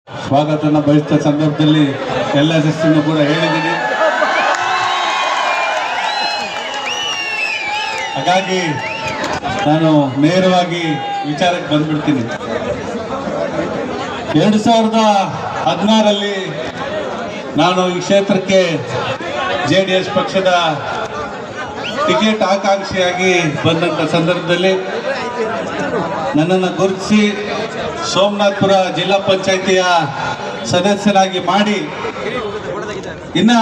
ಸ್ವಾಗತನ ಬಯಸಿದ ಸಂದರ್ಭದಲ್ಲಿ ಎಲ್ಲ ಶಿಸ್ತನ್ನು ಕೂಡ ಹೇಳಿದ್ದೀನಿ. ಹಾಗಾಗಿ ನಾನು ನೇರವಾಗಿ ವಿಚಾರಕ್ಕೆ ಬಂದ್ಬಿಡ್ತೀನಿ. 2016ರಲ್ಲಿ ನಾನು ಈ ಕ್ಷೇತ್ರಕ್ಕೆ JDS ಪಕ್ಷದ ಟಿಕೆಟ್ ಆಕಾಂಕ್ಷಿಯಾಗಿ ಬಂದಂಥ ಸಂದರ್ಭದಲ್ಲಿ ನನ್ನನ್ನು ಗುರುತಿಸಿ ಸೋಮನಾಥಪುರ ಜಿಲ್ಲಾ ಪಂಚಾಯಿತಿಯ ಸದಸ್ಯರಾಗಿ ಮಾಡಿ ಇನ್ನು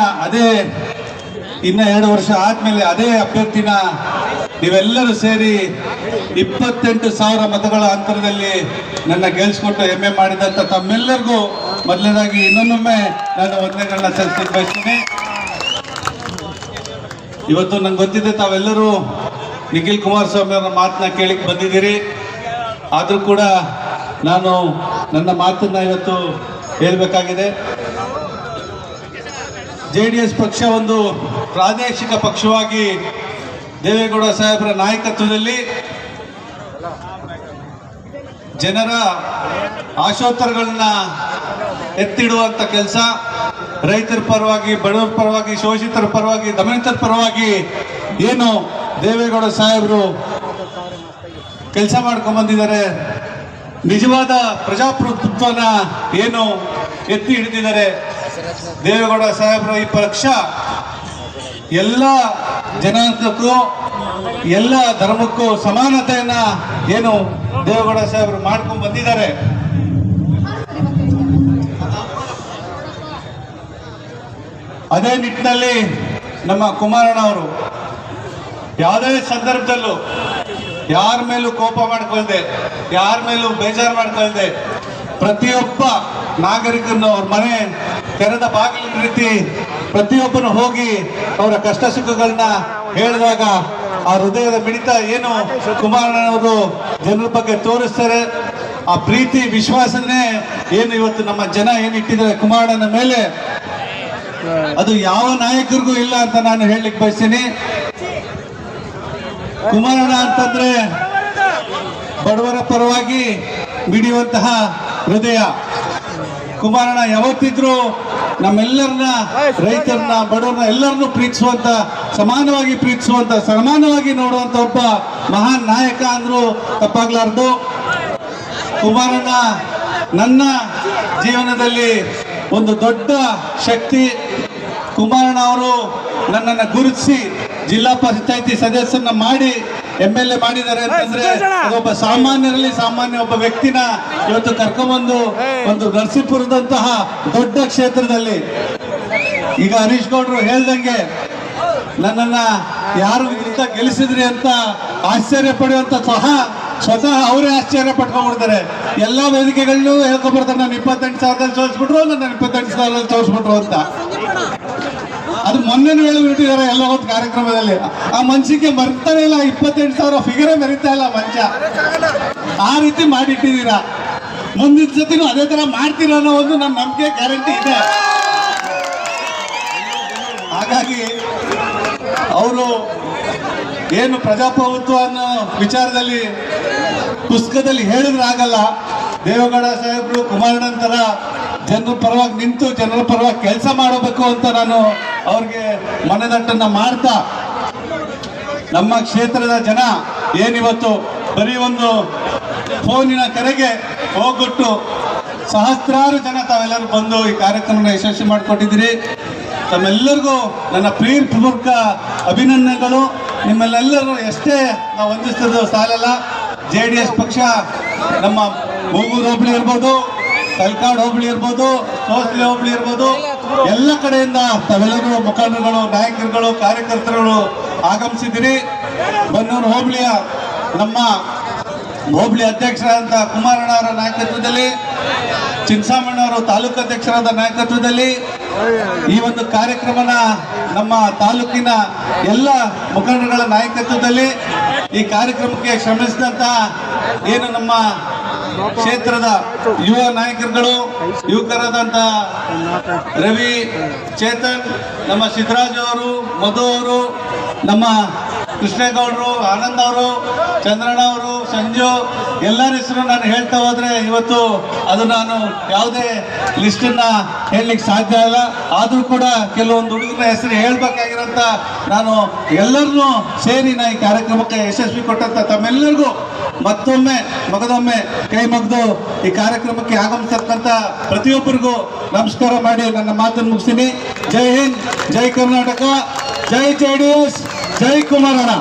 2 ವರ್ಷ ಆದಮೇಲೆ ಅದೇ ಅಭ್ಯರ್ಥಿನ ನೀವೆಲ್ಲರೂ ಸೇರಿ 28,000 ಮತಗಳ ಅಂತರದಲ್ಲಿ ನನ್ನ ಗೆಲ್ಲಿಸ್ಕೊಟ್ಟು ಹೆಮ್ಮೆ ಮಾಡಿದಂಥ ತಮ್ಮೆಲ್ಲರಿಗೂ ಮೊದಲನೇದಾಗಿ ಇನ್ನೊಮ್ಮೆ ನಾನು ವಂದನೆಗಳನ್ನ ಸಲ್ಲಿಸಲಿಕ್ಕೆ ಬಯಸ್ತೀನಿ. ಇವತ್ತು ನಂಗೆ ಗೊತ್ತಿದೆ ತಾವೆಲ್ಲರೂ ನಿಖಿಲ್ ಕುಮಾರಸ್ವಾಮಿ ಅವರ ಮಾತನ್ನ ಕೇಳಿಕ್ಕೆ ಬಂದಿದ್ದೀರಿ. ಆದರೂ ಕೂಡ ನಾನು ನನ್ನ ಮಾತನ್ನ ಇವತ್ತು ಹೇಳಬೇಕಾಗಿದೆ. JDS ಪಕ್ಷ ಒಂದು ಪ್ರಾದೇಶಿಕ ಪಕ್ಷವಾಗಿ ದೇವೇಗೌಡ ಸಾಹೇಬರ ನಾಯಕತ್ವದಲ್ಲಿ ಜನರ ಆಶೋತ್ತರಗಳನ್ನ ಎತ್ತಿಡುವಂಥ ಕೆಲಸ, ರೈತರ ಪರವಾಗಿ, ಬಡವರ ಪರವಾಗಿ, ಶೋಷಿತರ ಪರವಾಗಿ, ದಮನಿತರ ಪರವಾಗಿ ಏನು ದೇವೇಗೌಡ ಸಾಹೇಬರು ಕೆಲಸ ಮಾಡ್ಕೊಂಡು ಬಂದಿದ್ದಾರೆ, ನಿಜವಾದ ಪ್ರಜಾಪ್ರಭುತ್ವನ ಏನು ಎತ್ತಿ ಹಿಡಿದಿದ್ದಾರೆ ದೇವೇಗೌಡ ಸಾಹೇಬರು. ಈ ಪಕ್ಷ ಎಲ್ಲ ಜನಾಂಗಕ್ಕೂ ಎಲ್ಲ ಧರ್ಮಕ್ಕೂ ಸಮಾನತೆಯನ್ನ ಏನು ದೇವೇಗೌಡ ಸಾಹೇಬರು ಮಾಡ್ಕೊಂಡು ಬಂದಿದ್ದಾರೆ. ಅದೇ ನಿಟ್ಟಿನಲ್ಲಿ ನಮ್ಮ ಕುಮಾರಣ್ಣ ಅವರು ಯಾವುದೇ ಸಂದರ್ಭದಲ್ಲೂ ಯಾರ ಮೇಲೂ ಕೋಪ ಮಾಡ್ಕೊಳ್ದೆ, ಯಾರ ಮೇಲೂ ಬೇಜಾರು ಮಾಡ್ಕೊಳ್ದೆ, ಪ್ರತಿಯೊಬ್ಬ ನಾಗರಿಕರನ್ನು ಅವ್ರ ಮನೆ ತೆರೆದ ಬಾಗಿಲಿನ ರೀತಿ ಪ್ರತಿಯೊಬ್ಬನು ಹೋಗಿ ಅವರ ಕಷ್ಟ ಸುಖಗಳನ್ನ ಹೇಳಿದಾಗ ಆ ಹೃದಯದ ಮಿಡಿತ ಏನು ಕುಮಾರಣ್ಣನವರು ಜನರ ಬಗ್ಗೆ ತೋರಿಸ್ತಾರೆ, ಆ ಪ್ರೀತಿ ವಿಶ್ವಾಸನೇ ಏನು ಇವತ್ತು ನಮ್ಮ ಜನ ಏನಿಟ್ಟಿದ್ದಾರೆ ಕುಮಾರಣ್ಣನ ಮೇಲೆ, ಅದು ಯಾವ ನಾಯಕರಿಗೂ ಇಲ್ಲ ಅಂತ ನಾನು ಹೇಳಲಿಕ್ಕೆ ಬಯಸ್ತೀನಿ. ಕುಮಾರಣ್ಣ ಅಂತಂದ್ರೆ ಬಡವರ ಪರವಾಗಿ ಮಿಡಿಯುವಂತಹ ಹೃದಯ. ಕುಮಾರಣ್ಣ ಯಾವತ್ತಿದ್ರು ನಮ್ಮೆಲ್ಲರನ್ನ, ರೈತರನ್ನ, ಬಡವರನ್ನ ಎಲ್ಲರನ್ನೂ ಪ್ರೀತಿಸುವಂತ, ಸಮಾನವಾಗಿ ನೋಡುವಂತ ಒಬ್ಬ ಮಹಾನ್ ನಾಯಕ ಅಂದ್ರೂ ತಪ್ಪಾಗ್ಲಾರ್ದು. ಕುಮಾರಣ್ಣ ನನ್ನ ಜೀವನದಲ್ಲಿ ಒಂದು ದೊಡ್ಡ ಶಕ್ತಿ. ಕುಮಾರಣ್ಣ ಅವರು ನನ್ನನ್ನು ಗುರುತಿಸಿ ಜಿಲ್ಲಾ ಪಂಚಾಯಿತಿ ಸದಸ್ಯರನ್ನ ಮಾಡಿ MLA ಮಾಡಿದ್ದಾರೆ ಅಂತಂದ್ರೆ ಒಬ್ಬ ಸಾಮಾನ್ಯರಲ್ಲಿ ಸಾಮಾನ್ಯ ಒಬ್ಬ ವ್ಯಕ್ತಿನ ಇವತ್ತು ಕರ್ಕೊಂಡ್ಬಂದು ಒಂದು ನರಸೀಪುರದಂತಹ ದೊಡ್ಡ ಕ್ಷೇತ್ರದಲ್ಲಿ, ಈಗ ಹರೀಶ್ ಗೌಡ್ರು ಹೇಳ್ದಂಗೆ ನನ್ನನ್ನ ಯಾರು ವಿರುದ್ಧ ಗೆಲ್ಲಿಸಿದ್ರಿ ಅಂತ ಆಶ್ಚರ್ಯ ಪಡೆಯುವಂತ ಸ್ವತಃ ಅವರೇ ಆಶ್ಚರ್ಯ ಪಟ್ಕೊಂಡ್ಬಿಡ್ತಾರೆ. ಎಲ್ಲಾ ವೇದಿಕೆಗಳನ್ನೂ ಹೇಳ್ಕೊಂಡ್ಬರ್ತಾರೆ, ನನ್ನ 28,000ದಲ್ಲಿ ಸೋಲಿಸ್ಬಿಟ್ರು, ನನ್ನ 28,000ದಲ್ಲಿ ತೋರಿಸ್ಬಿಟ್ರು ಅಂತ. ಅದು ಮೊನ್ನೆ ಹೇಳಿಬಿಟ್ಟಿದ್ದಾರೆ ಎಲ್ಲ ಒಂದು ಕಾರ್ಯಕ್ರಮದಲ್ಲಿ. ಆ ಮನುಷ್ಯಕ್ಕೆ ಮರ್ತಾನೆ ಇಲ್ಲ, 28,000 ಫಿಗರೇ ಮೆರಿತಾ ಇಲ್ಲ ಮನುಷ್ಯ. ಆ ರೀತಿ ಮಾಡಿಟ್ಟಿದ್ದೀರಾ. ಮುಂದಿನ ಸತಿನೂ ಅದೇ ತರ ಮಾಡ್ತೀರ ಅನ್ನೋ ಒಂದು ನನ್ನ ನಂಬಿಕೆ, ಗ್ಯಾರಂಟಿ ಇದೆ. ಹಾಗಾಗಿ ಅವರು ಏನು ಪ್ರಜಾಪ್ರಭುತ್ವ ಅನ್ನೋ ವಿಚಾರದಲ್ಲಿ ಪುಸ್ತಕದಲ್ಲಿ ಹೇಳಿದ್ರೆ ಆಗಲ್ಲ. ದೇವೇಗೌಡ ಸಾಹೇಬರು ಕುಮಾರಣ್ಣನ ತರ ಜನರ ಪರವಾಗಿ ನಿಂತು ಜನರ ಪರವಾಗಿ ಕೆಲಸ ಮಾಡಬೇಕು ಅಂತ ನಾನು ಅವ್ರಿಗೆ ಮನದಟ್ಟನ್ನ ಮಾಡ್ತಾ, ನಮ್ಮ ಕ್ಷೇತ್ರದ ಜನ ಏನಿವತ್ತು ಬರೀ ಒಂದು ಫೋನಿನ ಕರೆಗೆ ಹೋಗ್ಬಿಟ್ಟು ಸಹಸ್ರಾರು ಜನ ತಾವೆಲ್ಲರೂ ಬಂದು ಈ ಕಾರ್ಯಕ್ರಮನ ಯಶಸ್ವಿ ಮಾಡಿಕೊಟ್ಟಿದ್ದೀರಿ. ತಮ್ಮೆಲ್ಲರಿಗೂ ನನ್ನ ಪ್ರೀತಿಪೂರ್ವಕ ಅಭಿನಂದನೆಗಳು. ನಿಮ್ಮೆಲ್ಲರೂ ಎಷ್ಟೇ ನಾವು ವಂದಿಸ್ತದ್ದು ಸಾಲಲ್ಲ. JDS ಪಕ್ಷ ನಮ್ಮ ಮೂಗೂರು ಹೋಬಳಿ ಇರ್ಬೋದು, ತಲಕಾಡು ಹೋಬಳಿ ಇರ್ಬೋದು, ಸೋಸ್ಲಿ ಹೋಬಳಿ ಇರ್ಬೋದು, ಎಲ್ಲ ಕಡೆಯಿಂದ ತಾವೆಲ್ಲರೂ ಮುಖಂಡರುಗಳು, ನಾಯಕರುಗಳು, ಕಾರ್ಯಕರ್ತರುಗಳು ಆಗಮಿಸಿದಿರಿ. ಬನ್ನೂರು ಹೋಬಳಿಯ ನಮ್ಮ ಹೋಬಳಿ ಅಧ್ಯಕ್ಷರಾದಂಥ ಕುಮಾರಣ್ಣ ಅವರ ನಾಯಕತ್ವದಲ್ಲಿ, ಚಿನ್ಸಾಮಣ್ಣವರು ತಾಲೂಕು ಅಧ್ಯಕ್ಷರಾದ ನಾಯಕತ್ವದಲ್ಲಿ ಈ ಒಂದು ಕಾರ್ಯಕ್ರಮನ ನಮ್ಮ ತಾಲೂಕಿನ ಎಲ್ಲ ಮುಖಂಡರುಗಳ ನಾಯಕತ್ವದಲ್ಲಿ ಈ ಕಾರ್ಯಕ್ರಮಕ್ಕೆ ಶ್ರಮಿಸಿದಂತ ಏನು ನಮ್ಮ ಕ್ಷೇತ್ರದ ಯುವ ನಾಯಕರುಗಳು, ಯುವಕರಾದಂಥ ರವಿ, ಚೇತನ್, ನಮ್ಮ ಸಿದ್ದರಾಜ್ ಅವರು, ಮಧು ಅವರು, ನಮ್ಮ ಕೃಷ್ಣೇಗೌಡರು, ಆನಂದ್ ಅವರು, ಚಂದ್ರಣ್ಣ ಅವರು, ಸಂಜು ಎಲ್ಲರ ಹೆಸರು ನಾನು ಹೇಳ್ತಾ ಹೋದ್ರೆ ಇವತ್ತು ಅದು ನಾನು ಯಾವುದೇ ಲಿಸ್ಟನ್ನ ಹೇಳಲಿಕ್ಕೆ ಸಾಧ್ಯ ಇಲ್ಲ. ಆದರೂ ಕೂಡ ಕೆಲವೊಂದು ಹುಡುಗರ ಹೆಸರು ಹೇಳ್ಬೇಕಾಗಿರೋಂಥ ನಾನು ಎಲ್ಲರನ್ನೂ ಸೇರಿ ನಾ ಈ ಕಾರ್ಯಕ್ರಮಕ್ಕೆ ಯಶಸ್ವಿ ಕೊಟ್ಟಂತ ತಮ್ಮೆಲ್ಲರಿಗೂ ಮತ್ತೊಮ್ಮೆ ಮಗದೊಮ್ಮೆ ಕೈ ಮುಗಿದು ಈ ಕಾರ್ಯಕ್ರಮಕ್ಕೆ ಆಗಮಿಸತಕ್ಕಂಥ ಪ್ರತಿಯೊಬ್ಬರಿಗೂ ನಮಸ್ಕಾರ ಮಾಡಿ ನನ್ನ ಮಾತನ್ನು ಮುಗಿಸ್ತೀನಿ. ಜೈ ಹಿಂದ್, ಜೈ ಕರ್ನಾಟಕ, ಜೈ JDS, ಜೈ ಕುಮಾರಣ್ಣ.